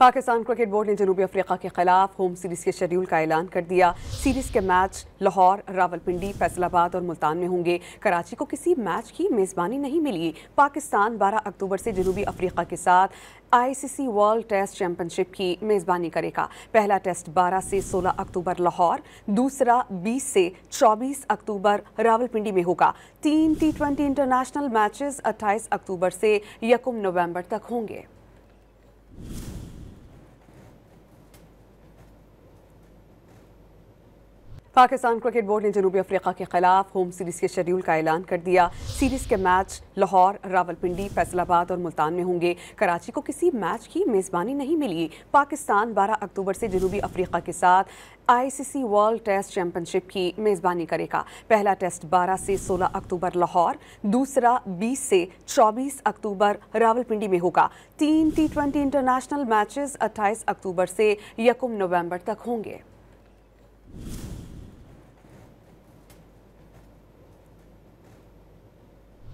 Pakistan cricket board ने जनूबी Africa के खिलाफ होम सीरीज के शेड्यूल का ऐलान कर दिया। सीरीज के मैच लाहौर, रावलपिंडी, फैसलाबाद और मुल्तान में होंगे। कराची को किसी मैच की मेज़बानी नहीं मिली। पाकिस्तान 12 अक्टूबर से जनूबी अफ्रीका के साथ ICC वर्ल्ड टेस्ट चैंपियनशिप की मेज़बानी करेगा। पहला टेस्ट 12 से 16 अक्टूबर लाहौर, दूसरा 20 से 24 अक्टूबर रावलपिंडी में होगा। 3 T20 इंटरनेशनल मैचेस 28 अक्टूबर से 1 नवंबर तक होंगे। पाकिस्तान क्रिकेट बोर्ड ने जनूबी अफ्रीका के खिलाफ होम सीरीज के शेड्यूल का ऐलान कर दिया। सीरीज के मैच लाहौर, रावलपिंडी, फैसलाबाद और मुल्तान में होंगे। कराची को किसी मैच की मेज़बानी नहीं मिली। पाकिस्तान 12 अक्टूबर से जनूबी अफ्रीका के साथ ICC वर्ल्ड टेस्ट चैंपियनशिप की मेज़बानी करेगा। पहला टेस्ट 12 से 16 अक्टूबर लाहौर, दूसरा 20 से 24 अक्टूबर रावलपिंडी में होगा। 3 T20 इंटरनेशनल मैचेस 28 अक्टूबर से 1 नवंबर तक होंगे।